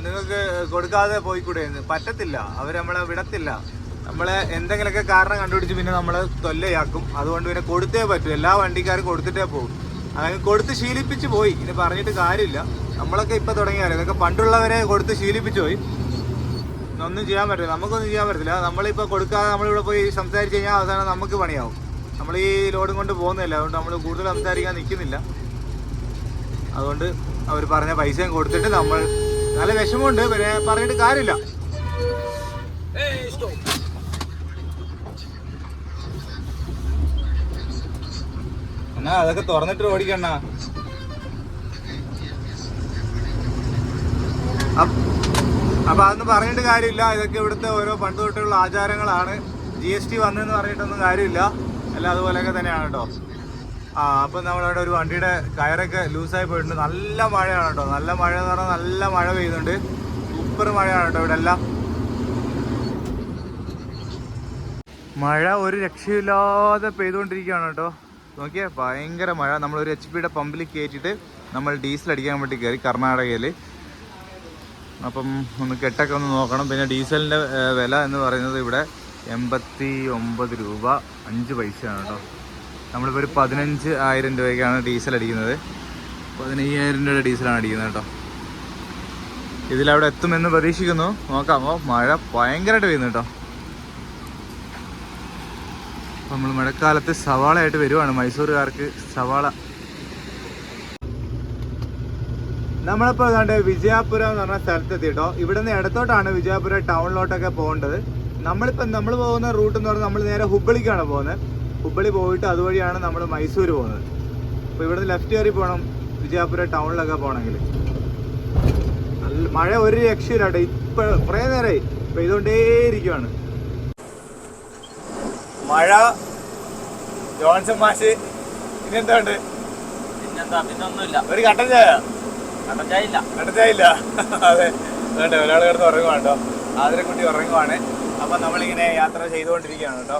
Speaker 1: നിങ്ങൾക്ക് കൊടുക്കാതെ പോയിക്കൂടെ എന്ന്. പറ്റത്തില്ല, അവർ നമ്മളെ വിടത്തില്ല. നമ്മളെ എന്തെങ്കിലുമൊക്കെ കാരണം കണ്ടുപിടിച്ച് പിന്നെ നമ്മളെ തൊല്ലയാക്കും. അതുകൊണ്ട് പിന്നെ കൊടുത്തേ പറ്റൂ. എല്ലാ വണ്ടിക്കാരും കൊടുത്തിട്ടേ പോകും. അങ്ങനെ കൊടുത്ത് ശീലിപ്പിച്ച് പോയി, ഇനി പറഞ്ഞിട്ട് കാര്യമില്ല. നമ്മളൊക്കെ ഇപ്പൊ തുടങ്ങിയാലോ, ഇതൊക്കെ പണ്ടുള്ളവരെ കൊടുത്ത് ശീലിപ്പിച്ചു പോയി. ഒന്നും ചെയ്യാൻ പറ്റില്ല, നമുക്കൊന്നും ചെയ്യാൻ പറ്റില്ല. നമ്മളിപ്പോൾ കൊടുക്കാതെ നമ്മളിവിടെ പോയി സംസാരിച്ച് കഴിഞ്ഞാൽ അവസാനം നമുക്ക് പണിയാവും. നമ്മൾ ഈ ലോഡും കൊണ്ട് പോകുന്നില്ല, അതുകൊണ്ട് നമ്മൾ കൂടുതൽ സംസാരിക്കാൻ നിൽക്കുന്നില്ല. അതുകൊണ്ട് അവർ പറഞ്ഞ പൈസയും കൊടുത്തിട്ട് നമ്മൾ, നല്ല വിഷമമുണ്ട്, പിന്നെ പറഞ്ഞിട്ട് കാര്യമില്ല. എന്നാ അതൊക്കെ തുറന്നിട്ട് ഓടിക്കണ്ണ. അപ്പോൾ അതൊന്നും പറഞ്ഞിട്ട് കാര്യമില്ല. ഇതൊക്കെ ഇവിടുത്തെ ഓരോ പണ്ട് തൊട്ടുള്ള ആചാരങ്ങളാണ്. GST വന്നെന്ന് പറഞ്ഞിട്ടൊന്നും കാര്യമില്ല, എല്ലാം അതുപോലെയൊക്കെ തന്നെയാണ് കേട്ടോ. അപ്പം നമ്മളവിടെ ഒരു വണ്ടിയുടെ കയറൊക്കെ ലൂസായി പോയിട്ടുണ്ട്. നല്ല മഴയാണ് കേട്ടോ, നല്ല മഴ എന്ന് പറഞ്ഞാൽ നല്ല മഴ പെയ്യുന്നുണ്ട്. സൂപ്പർ മഴയാണ് കേട്ടോ ഇവിടെ എല്ലാം. മഴ ഒരു രക്ഷയില്ലാതെ പെയ്തുകൊണ്ടിരിക്കുകയാണ് കേട്ടോ. നോക്കിയേ, ഭയങ്കര മഴ. നമ്മളൊരു HP പമ്പിൽ കയറ്റിയിട്ട് നമ്മൾ ഡീസൽ അടിക്കാൻ വേണ്ടി കയറി കർണാടകയിൽ. അപ്പം ഒന്ന് കെട്ടൊക്കെ ഒന്ന് നോക്കണം. പിന്നെ ഡീസലിൻ്റെ വില എന്ന് പറയുന്നത് ഇവിടെ 89 രൂപ 5 പൈസയാണ് കേട്ടോ. നമ്മളിപ്പോൾ ഒരു 15,000 രൂപയ്ക്കാണ് ഡീസൽ അടിക്കുന്നത്. 15,000 രൂപയുടെ ഡീസലാണ് അടിക്കുന്നത് കേട്ടോ. ഇതിലവിടെ എത്തുമെന്ന് പ്രതീക്ഷിക്കുന്നു. നോക്കാമോ, മഴ ഭയങ്കരമായിട്ട് പെയ്യുന്നു കേട്ടോ. അപ്പം നമ്മൾ മഴക്കാലത്ത് സവാളയായിട്ട് വരുവാണ്, മൈസൂരുകാർക്ക് സവാള. നമ്മളിപ്പോൾ ഏതാണ്ട് വിജയപുരം എന്ന് പറഞ്ഞ സ്ഥലത്തെത്തി കേട്ടോ. ഇവിടെ നിന്ന് ഇടത്തോട്ടാണ് വിജയപുര ടൗണിലോട്ടൊക്കെ പോകേണ്ടത്. നമ്മൾ പോകുന്ന റൂട്ട് എന്ന് പറഞ്ഞാൽ നമ്മൾ നേരെ ഹുബ്ബളിക്കാണ് പോകുന്നത്. ഹുബ്ബളി പോയിട്ട് അതുവഴിയാണ് നമ്മൾ മൈസൂർ പോകുന്നത്. അപ്പോൾ ഇവിടുന്ന് ലെഫ്റ്റ് കയറി പോകണം വിജയപുര ടൗണിലൊക്കെ പോകണമെങ്കിൽ. നല്ല മഴ ഒരു രക്ഷയില്ല കേട്ടോ. ഇപ്പോൾ കുറേ നേരമായി പെയ്തുകൊണ്ടേയിരിക്കുവാണ് മഴ. ജോൺസൺ മാഷ് പിന്നെന്താ ഉണ്ട്?
Speaker 4: പിന്നൊന്നുമില്ല.
Speaker 1: ഒരു കട്ടൻ ചായ?
Speaker 4: കട്ടൻ ചായ ഇല്ല.
Speaker 1: അതെ, അതുകൊണ്ട് ഒരാൾ കിടന്ന് ഉറങ്ങുവാണ് കേട്ടോ. ആതിരക്കുട്ടി ഉറങ്ങുവാണ്. അപ്പം നമ്മളിങ്ങനെ യാത്ര ചെയ്തുകൊണ്ടിരിക്കുകയാണ് കേട്ടോ.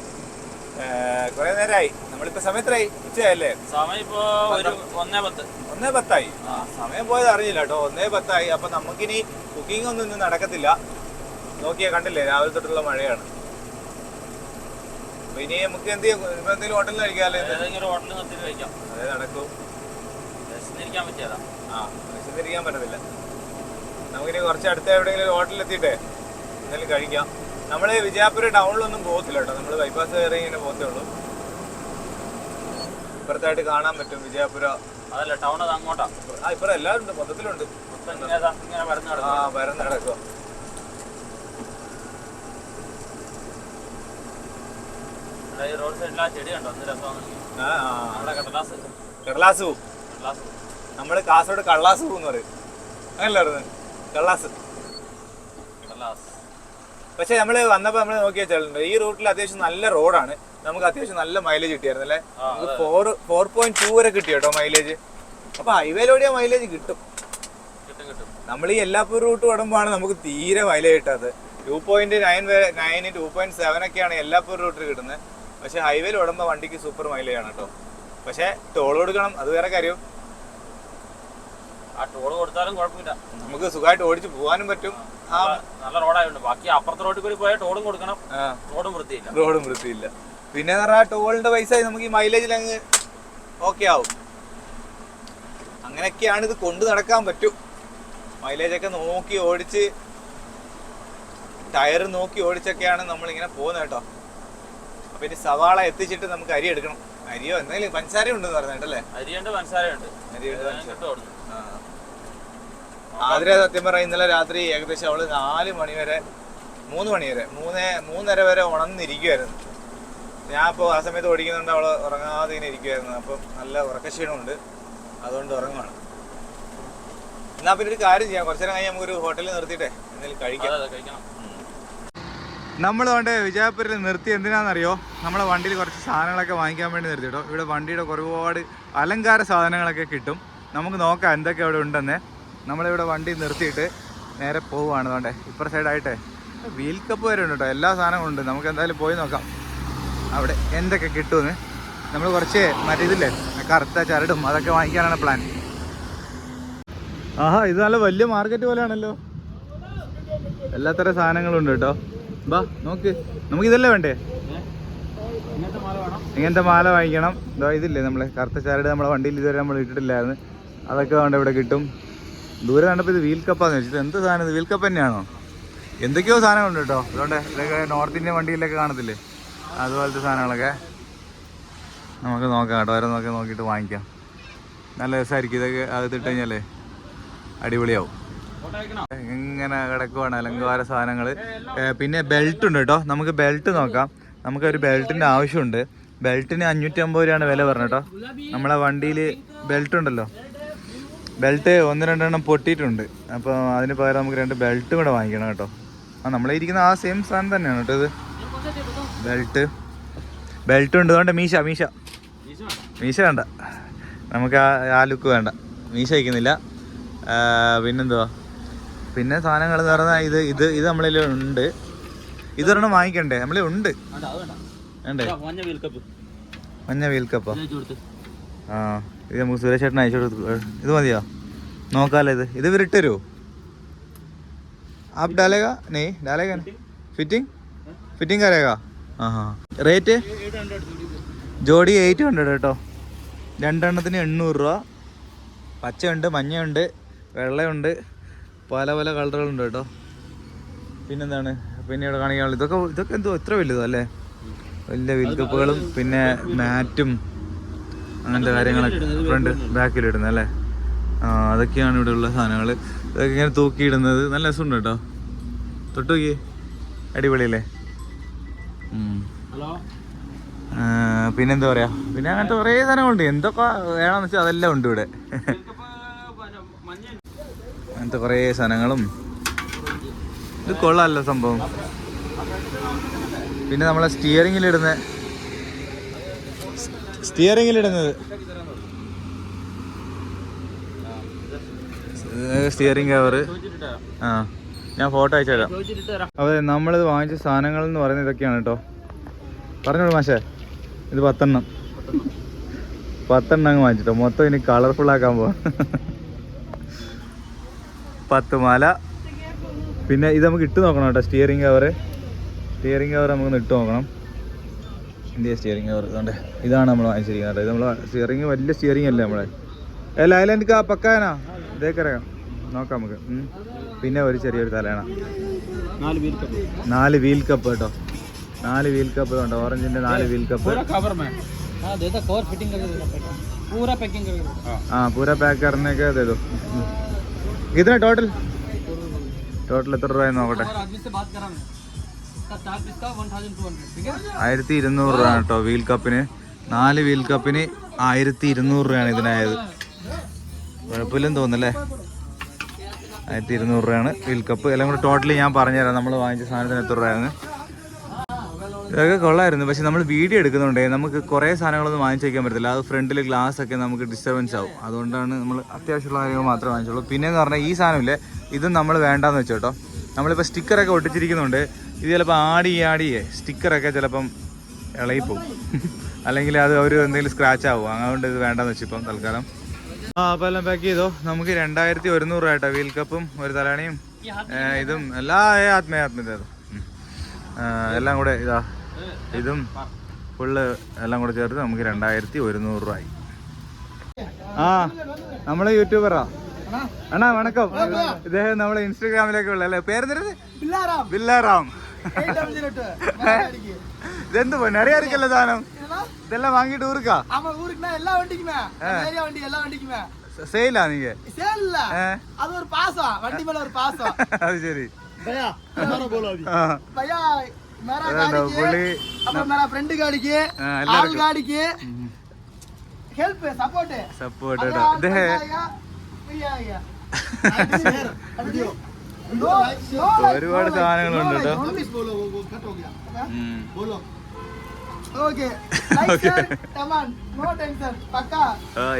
Speaker 1: കുറേ നേരമായി. നമ്മളിപ്പോൾ സമയത്തായി, ഉച്ചയല്ലേ?
Speaker 4: സമയം ഇപ്പോൾ
Speaker 1: 1:10. സമയം പോയത് അറിഞ്ഞില്ല കേട്ടോ. 1:10. അപ്പം നമുക്കിനി കുക്കിംഗ് ഒന്നും ഇന്ന് നടക്കത്തില്ല. നോക്കിയാൽ കണ്ടില്ലേ, രാവിലെ തൊട്ടുള്ള മഴയാണ്. അപ്പൊ ഇനി നമുക്ക് എന്തെങ്കിലും ഹോട്ടലിൽ കഴിക്കാമല്ലോ.
Speaker 4: ഹോട്ടലിൽ നിർത്തി കഴിക്കാം.
Speaker 1: അതേ നടക്കൂ.
Speaker 4: വിശന്നിരിക്കാൻ പറ്റിയതാ.
Speaker 1: വിശന്നിരിക്കാൻ പറ്റത്തില്ല. നമുക്കിനി കുറച്ച് അടുത്ത എവിടെയെങ്കിലും ഹോട്ടലിൽ എത്തിയിട്ടേ എന്തെങ്കിലും കഴിക്കാം. നമ്മൾ വിജയപുര ടൗണിലൊന്നും പോകത്തില്ല കേട്ടോ. നമ്മൾ ബൈപ്പാസ് കയറി ഇങ്ങനെ പോകത്തേ ഉള്ളൂ. ഇപ്പുറത്തായിട്ട് കാണാൻ പറ്റും വിജയപുര.
Speaker 4: അതല്ല, ടൗൺ അത് അങ്ങോട്ടാ.
Speaker 1: ഇപ്പുറം എല്ലാവരും ഉണ്ട്, മൊത്തത്തിലുണ്ട്. പരന്ന് കിടക്കുക.
Speaker 4: റോഡ് സൈഡിൽ ആ ചെടി കണ്ടോ?
Speaker 1: കടലാസു. നമ്മള് കാസർഗോഡ് കള്ളാസു എന്ന് പറയും. അങ്ങനല്ല കള്ളാസ്. പക്ഷെ നമ്മള് വന്നപ്പോ നമ്മള് നോക്കി വെച്ചാലുണ്ട്, ഈ റൂട്ടിൽ അത്യാവശ്യം നല്ല റോഡാണ്. നമുക്ക് അത്യാവശ്യം നല്ല മൈലേജ് കിട്ടിയായിരുന്നു അല്ലേ? 4.2 വരെ കിട്ടി കേട്ടോ മൈലേജ്. അപ്പൊ ഹൈവേയിലൂടെ മൈലേജ് കിട്ടും. നമ്മൾ ഈ എല്ലാപ്പൂർ റൂട്ട് ഓടുമ്പോഴാണ് നമുക്ക് തീരെ മൈലേജ് കിട്ടാത്തത്. 2.9 2.7 ഒക്കെയാണ് എല്ലാപ്പൂർ റൂട്ടിൽ കിട്ടുന്നത്. പക്ഷെ ഹൈവേയിൽ ഓടുമ്പോൾ വണ്ടിക്ക് സൂപ്പർ മൈലേജ് ആണ് കേട്ടോ. പക്ഷെ ടോൾ കൊടുക്കണം, അത് വേറെ കാര്യം.
Speaker 4: ആ ടോൾ കൊടുത്താലും കുഴപ്പമില്ല,
Speaker 1: നമുക്ക് സുഖമായിട്ട് ഓടിച്ച് പോകാനും പറ്റും.
Speaker 4: നല്ല റോഡായതുകൊണ്ട്. ബാക്കി അപ്പുറത്തെ റോഡിൽ കൂടി പോയാൽ ടോളും കൊടുക്കണം, റോഡും വൃത്തിയില്ല.
Speaker 1: പിന്നെ പറഞ്ഞാൽ ടോളിന്റെ പൈസ നമുക്ക് ഈ മൈലേജിൽ അങ്ങ് ഓക്കെ ആവും. അങ്ങനെയൊക്കെയാണ് ഇത് കൊണ്ട് നടക്കാൻ പറ്റും. മൈലേജൊക്കെ നോക്കി ഓടിച്ച്, ടയർ നോക്കി ഓടിച്ചൊക്കെയാണ് നമ്മളിങ്ങനെ പോകുന്നത് കേട്ടോ. അപ്പൊ ഇനി സവാള എത്തിച്ചിട്ട് നമുക്ക് അരി എടുക്കണം. അരിയോ എന്തെങ്കിലും പഞ്ചസാര ഉണ്ടെന്ന് പറഞ്ഞിട്ടല്ലേ?
Speaker 4: അരിയുണ്ട്, പഞ്ചസാരയുണ്ട്.
Speaker 1: ആതിര സത്യം പറഞ്ഞാൽ ഇന്നലെ രാത്രി ഏകദേശം അവള് 4 മണി വരെ 3:30 വരെ ഉണർന്നിരിക്കുവായിരുന്നു. ഞാൻ ഇപ്പോൾ ആ സമയത്ത് ഓടിക്കുന്നുണ്ട്, അവള് ഉറങ്ങാതെ ഇങ്ങനെ ഇരിക്കുവായിരുന്നു. അപ്പം നല്ല ഉറക്കക്ഷീണമുണ്ട്, അതുകൊണ്ട് ഉറങ്ങുവാണ്. എന്നാ പിന്നെ ഒരു കാര്യം ചെയ്യാം, കുറച്ചു നേരം കഴിഞ്ഞ് നമുക്കൊരു ഹോട്ടലിൽ നിർത്തിയിട്ടെ എന്തെങ്കിലും കഴിക്കാം. നമ്മൾ കൊണ്ട് വിജയപുരയിൽ നിർത്തി എന്തിനാണെന്നറിയോ? നമ്മളെ വണ്ടിയിൽ കുറച്ച് സാധനങ്ങളൊക്കെ വാങ്ങിക്കാൻ വേണ്ടി നിർത്തി കേട്ടോ. ഇവിടെ വണ്ടിയുടെ ഒരുപാട് അലങ്കാര സാധനങ്ങളൊക്കെ കിട്ടും. നമുക്ക് നോക്കാം എന്തൊക്കെ അവിടെ ഉണ്ടെന്ന്. നമ്മളിവിടെ വണ്ടി നിർത്തിയിട്ട് നേരെ പോവുകയാണ്. വേണ്ടേ ഇപ്പുറ സൈഡായിട്ടേ വീൽ കപ്പ് വരെ ഉണ്ട് കേട്ടോ. എല്ലാ സാധനങ്ങളും ഉണ്ട്. നമുക്ക് എന്തായാലും പോയി നോക്കാം അവിടെ എന്തൊക്കെ കിട്ടുമെന്ന്. നമ്മൾ കുറച്ച് മറ്റേ ഇതില്ലേ കറുത്ത ചരടും അതൊക്കെ വാങ്ങിക്കാനാണ് പ്ലാൻ. ആഹാ, ഇത് നല്ല വലിയ മാർക്കറ്റ് പോലെയാണല്ലോ. എല്ലാത്തരം സാധനങ്ങളും ഉണ്ട് കേട്ടോ. ബാ നോക്ക്, നമുക്ക് ഇതല്ലേ വേണ്ടേ? ഇങ്ങനത്തെ മാല വാങ്ങിക്കണം. ഇതോ ഇതില്ലേ നമ്മളെ കറുത്ത ചരട്, നമ്മളെ വണ്ടിയിൽ ഇതുവരെ നമ്മൾ ഇട്ടിട്ടില്ലായിരുന്നു. അതൊക്കെ വേണ്ട ഇവിടെ കിട്ടും. ദൂരെ കണ്ടപ്പോൾ ഇത് വീൽ കപ്പാന്ന് വെച്ചിട്ട് എന്ത് സാധനം, ഇത് വീൽ കപ്പ് തന്നെയാണോ? എന്തൊക്കെയോ സാധനങ്ങളുണ്ട് കേട്ടോ. അതുകൊണ്ട് ഇതൊക്കെ നോർത്ത് ഇന്ത്യൻ വണ്ടിയിലൊക്കെ കാണത്തില്ലേ, അതുപോലത്തെ സാധനങ്ങളൊക്കെ നമുക്ക് നോക്കാം കേട്ടോ. ഓരോ നോക്കിയിട്ട് വാങ്ങിക്കാം. നല്ല രസമായിരിക്കും ഇതൊക്കെ അകത്തിട്ട് കഴിഞ്ഞാലേ, അടിപൊളിയാവും. ഇങ്ങനെ കിടക്കുവാണ് അലങ്കാര സാധനങ്ങൾ. പിന്നെ ബെൽറ്റ് ഉണ്ട് കേട്ടോ. നമുക്ക് ബെൽറ്റ് നോക്കാം. നമുക്കൊരു ബെൽറ്റിൻ്റെ ആവശ്യമുണ്ട്. ബെൽറ്റിന് 550 രൂപയാണ് വില പറഞ്ഞ കേട്ടോ. നമ്മളെ വണ്ടിയിൽ ബെൽറ്റ് ഉണ്ടല്ലോ, ബെൽറ്റ് 1-2 പൊട്ടിയിട്ടുണ്ട്. അപ്പോൾ അതിന് പകരം നമുക്ക് 2 ബെൽറ്റും കൂടെ വാങ്ങിക്കണം കേട്ടോ. നമ്മളെ ഇരിക്കുന്ന ആ സെയിം സാധനം തന്നെയാണ് കേട്ടോ ഇത്. ബെൽറ്റ് ഉണ്ട്. അതുകൊണ്ട് മീശ വേണ്ട, നമുക്ക് ആ ലുക്ക് വേണ്ട, മീശ വയ്ക്കുന്നില്ല. പിന്നെന്തുവാ, പിന്നെ സാധനങ്ങൾ എന്ന് പറഞ്ഞാൽ ഇത് നമ്മളിൽ ഉണ്ട്. ഇതൊരെണ്ണം വാങ്ങിക്കണ്ടേ? നമ്മളിൽ ഉണ്ട്. വേണ്ടേ മഞ്ഞ വീൽ കപ്പാ? ആ, ഇത് നമുക്ക് സുരേഷ് ചേട്ടൻ അയച്ചു കൊടുത്തു. ഇത് മതിയോ? നോക്കാമല്ലോ. ഇത് ഇവരിട്ട് തരുമോ? आप डालेगा नहीं डालेगा फिटिंग करेगा? हाँ. റേറ്റ് ജോഡി 800 കേട്ടോ. 2 എണ്ണത്തിന് 800 രൂപ. പച്ചയുണ്ട്, മഞ്ഞയുണ്ട്, വെള്ളയുണ്ട്, പല പല കളറുകളുണ്ട് കേട്ടോ. പിന്നെന്താണ് പിന്നെ ഇവിടെ കാണിക്കാനുള്ളത്? ഇതൊക്കെ എന്തോ ഇത്ര വലുതോ അല്ലേ? വലിയ വീൽ കപ്പുകളും പിന്നെ മാറ്റും അങ്ങനത്തെ കാര്യങ്ങളൊക്കെ ഫ്രണ്ട് ബാക്കിലിടുന്നത് അല്ലേ? അതൊക്കെയാണ് ഇവിടെ ഉള്ള സാധനങ്ങൾ. ഇതൊക്കെ ഇങ്ങനെ തൂക്കിയിടുന്നത് നല്ല രസമുണ്ട് കേട്ടോ. തൊട്ട് നോക്കിയേ, അടിപൊളിയല്ലേ? പിന്നെന്താ പറയാ, പിന്നെ അങ്ങനത്തെ കുറേ സാധനങ്ങളുണ്ട്. എന്തൊക്കെ വേണമെന്ന് വെച്ചാൽ അതെല്ലാം ഉണ്ട് ഇവിടെ. അങ്ങനത്തെ കുറേ സാധനങ്ങളും. ഇത് കൊള്ളാമല്ലോ സംഭവം. പിന്നെ നമ്മളെ സ്റ്റിയറിങ്ങിലിടുന്നത് സ്റ്റിയറിംഗ് കവറ്. ഞാൻ ഫോട്ടോ അയച്ചു തരാം. അതെ, നമ്മളിത് വാങ്ങിച്ച സാധനങ്ങൾ എന്ന് പറയുന്നത് ഇതൊക്കെയാണ് കേട്ടോ. പറഞ്ഞോളൂ മാഷേ. ഇത് 10 എണ്ണം അങ്ങ് വാങ്ങിച്ചിട്ടോ. മൊത്തം ഇനി കളർഫുൾ ആക്കാൻ പോവാ. 10 മാല. പിന്നെ ഇത് നമുക്ക് ഇട്ട് നോക്കണം കേട്ടോ. സ്റ്റിയറിംഗ് കവർ നമുക്കൊന്ന് ഇട്ട് നോക്കണം. ഇന്ത്യ സ്റ്റിയറിംഗ് കവർ ഇതുകൊണ്ട് ഇതാണ് നമ്മൾ വാങ്ങിച്ചിരിക്കുന്നത് കേട്ടോ. ഇത് നമ്മൾ സ്റ്റിയറിംഗ് വലിയ സ്റ്റിയറിംഗ് അല്ലേ നമ്മളെ. ഐലൻഡ് കാ പക്കാനാ ഇതേക്കറിയാം, നോക്കാം നമുക്ക്. പിന്നെ ഒരു ചെറിയൊരു തലേണ. 4 വീൽ കപ്പ് കേട്ടോ. 4 വീൽ കപ്പ് ഉണ്ട്. ഓറഞ്ചിന്റെ 4 വീൽ കപ്പ്. पूरा पैक करने का दे दो. कितना टोटल എത്ര രൂപ നോക്കട്ടെ? 1200 രൂപ കേട്ടോ വീൽ കപ്പിന്. 4 വീൽ കപ്പിന് 1200 രൂപയാണ് ഇതിനായത്. കുഴപ്പമില്ലെന്ന് തോന്നുന്നല്ലേ? 1200 രൂപയാണ് വീൽ കപ്പ്. എല്ലാം കൂടെ ടോട്ടലി ഞാൻ പറഞ്ഞുതരാം നമ്മൾ വാങ്ങിച്ച സാധനത്തിന് എത്ര രൂപയാണ്. ഇതൊക്കെ കൊള്ളായിരുന്നു. പക്ഷെ നമ്മൾ വീഡിയോ എടുക്കുന്നുണ്ടേ നമുക്ക് കുറേ സാധനങ്ങളൊന്നും വാങ്ങിച്ച് വയ്ക്കാൻ പറ്റത്തില്ല. അത് ഫ്രണ്ടിൽ ഗ്ലാസ് ഒക്കെ നമുക്ക് ഡിസ്റ്റർബൻസ് ആവും. അതുകൊണ്ടാണ് നമ്മൾ അത്യാവശ്യമുള്ള കാര്യങ്ങൾ മാത്രമേ വാങ്ങിച്ചുള്ളൂ. പിന്നെയെന്ന് പറഞ്ഞാൽ ഈ സാധനമില്ലേ, ഇതും നമ്മൾ വേണ്ടാന്ന് വെച്ചോട്ടോ. നമ്മളിപ്പോൾ സ്റ്റിക്കറൊക്കെ ഒട്ടിച്ചിരിക്കുന്നുണ്ട്. ഇത് ചിലപ്പോൾ ആടിയേ സ്റ്റിക്കറൊക്കെ ചിലപ്പം ഇളകിപ്പോവും, അല്ലെങ്കിൽ അത് ഒരു എന്തെങ്കിലും സ്ക്രാച്ച് ആവും. അതുകൊണ്ട് ഇത് വേണ്ടാന്ന് വെച്ചിപ്പം തൽക്കാലം. അപ്പോൾ എല്ലാം പാക്ക് ചെയ്തോ. നമുക്ക് 2100 രൂപ കേട്ടോ വീൽ കപ്പും ഒരു തലാണിയും ഇതും എല്ലാം ആത്മീയതോ എല്ലാം കൂടെ ഇതും ഫുള്ള് എല്ലാം കൂടെ ചേർത്ത് നമുക്ക് 2100 രൂപയായി. നമ്മളെ യൂട്യൂബറാ അണ്ണാ, വണക്കം. ഇദ്ദേഹം നമ്മളെ ഇൻസ്റ്റാഗ്രാമിലൊക്കെ ഉള്ള അല്ലേ? പേര് ബില്ലാറാം. ഇതെന്ത് நிறைய இருக்குல்ல സാധനം. இதெல்லாம் வாங்கிட்டு ஊருக்கா? ஆமா, ஊருக்கு நான் எல்லா வண்டிக்குமே, ஏரியா வண்டி எல்லா வண்டிக்குமே சேலா. நீங்க சேல் இல்ல, அது ஒரு பாசம், வண்டி மேல ஒரு பாசம். அது சரி भैया, हमारा बोलो अभी भैया. मेरा गाड़ी के अब मेरा फ्रेंड गाड़ी के आल गाड़ी के हेल्प सपोर्ट दे ഒരുപാട് സാധനങ്ങളുണ്ട് കേട്ടോ.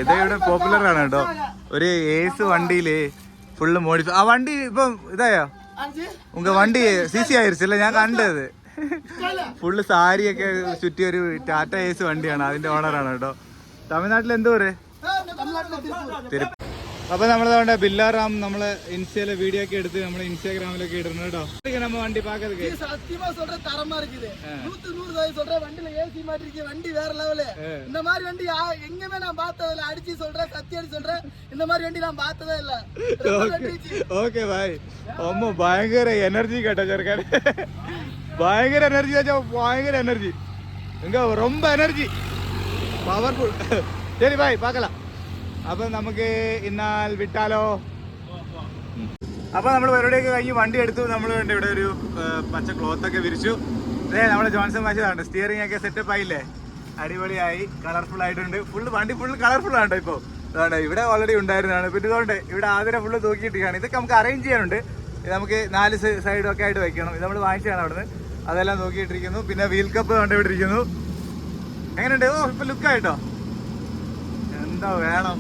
Speaker 1: ഇത് ഇവിടെ പോപ്പുലർ ആണ് കേട്ടോ. ഒരു ഏസ് വണ്ടിയില് ഫുള്ള് മോഡിഫൈ. ആ വണ്ടി ഇപ്പം ഇതായോ ഉങ്ക വണ്ടി CC ആയിരിച്ചില്ല, ഞാൻ കണ്ടത്. ഫുള്ള് സാരിയൊക്കെ ചുറ്റി ഒരു ടാറ്റ ഏസ് വണ്ടിയാണ്. അതിന്റെ ഓണറാണ് കേട്ടോ. തമിഴ്നാട്ടിൽ എന്തോ തിരുപ്പതി. അപ്പൊ നമ്മളതുകൊണ്ട് ബില്ലാറാം നമ്മള് ഇൻസ്റ്റയിലെ വീഡിയോ ഒക്കെ എടുത്ത് നമ്മള് ഇൻസ്റ്റാഗ്രാമിലൊക്കെ ഇടുന്നു കേട്ടോ. நம்ம வண்டி பாக்கிறதுக்கு சத்தியமா சொல்றேன், தரமா இருக்குது. 100% சொல்றேன், வண்டில ஏசி மாட்டிருக்கு, வண்டி வேற லெவல். இந்த மாதிரி வண்டி எங்கேயுமே நான் பார்த்ததே இல்ல. அடிச்சு சொல்றேன், சத்தியம் அடிச்சு சொல்றேன், இந்த மாதிரி வண்டி நான் பார்த்ததே இல்ல. Okay bye. அம்மா பயங்கர எனர்ஜி கேட்ட சர்க்கார், பயங்கர எனர்ஜி ஆச்சா, பயங்கர எனர்ஜி. எங்க ரொம்ப எனர்ജി, പവർഫുൾ. ശരി ബൈ, பார்க்கலாம். അപ്പം നമുക്ക് ഇന്നാൽ വിട്ടാലോ. അപ്പോൾ നമ്മൾ പരിപാടിയൊക്കെ കഴിഞ്ഞ് വണ്ടി എടുത്തു. നമ്മൾ വേണ്ട ഇവിടെ ഒരു പച്ച ക്ലോത്തൊക്കെ വിരിച്ചു. നമ്മുടെ ജോൺസൺ മാഷാണ്. സ്റ്റിയറിംഗ് ഒക്കെ സെറ്റപ്പ് ആയില്ലേ, അടിപൊളിയായി, കളർഫുൾ ആയിട്ടുണ്ട്. വണ്ടി ഫുൾ കളർഫുൾ ആണ് ഇപ്പോൾ. അതുകൊണ്ട് ഇവിടെ ഓൾറെഡി ഉണ്ടായിരുന്നതാണ്. പിന്നെ ഇതുകൊണ്ട് ഇവിടെ ആതിര ഫുള്ള് തൂക്കിയിട്ടിരിക്കുകയാണ്. ഇതൊക്കെ നമുക്ക് അറേഞ്ച് ചെയ്യാനുണ്ട്. ഇത് നമുക്ക് 4 സൈഡൊക്കെ ആയിട്ട് വെക്കണം. ഇത് നമ്മൾ വാങ്ങിച്ചതാണ് അവിടുന്ന്. അതെല്ലാം നോക്കിയിട്ടിരിക്കുന്നു. പിന്നെ വീൽ കപ്പ് കണ്ട് ഇവിടെ ഇരിക്കുന്നു. എങ്ങനെയുണ്ട്? ഓ ഇപ്പൊ ലുക്കായിട്ടോ, എന്താ വേണം.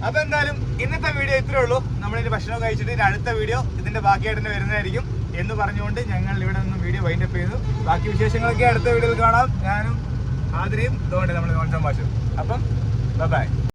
Speaker 1: അപ്പൊ എന്തായാലും ഇന്നത്തെ വീഡിയോ ഇത്രേ ഉള്ളൂ. നമ്മളിനി ഭക്ഷണം കഴിച്ചിട്ട് ഇനി അടുത്ത വീഡിയോ ഇതിന്റെ ബാക്കിയായിട്ട് തന്നെ വരുന്നതായിരിക്കും എന്ന് പറഞ്ഞുകൊണ്ട് ഞങ്ങൾ ഇവിടെ നിന്ന് വീഡിയോ വൈൻഡപ്പ് ചെയ്തു. ബാക്കി വിശേഷങ്ങളൊക്കെ അടുത്ത വീഡിയോയിൽ കാണാം. ഞാനും ആതിരയും ഇതുകൊണ്ട് നമ്മൾ കോൺസം വാശും. അപ്പം ബൈ.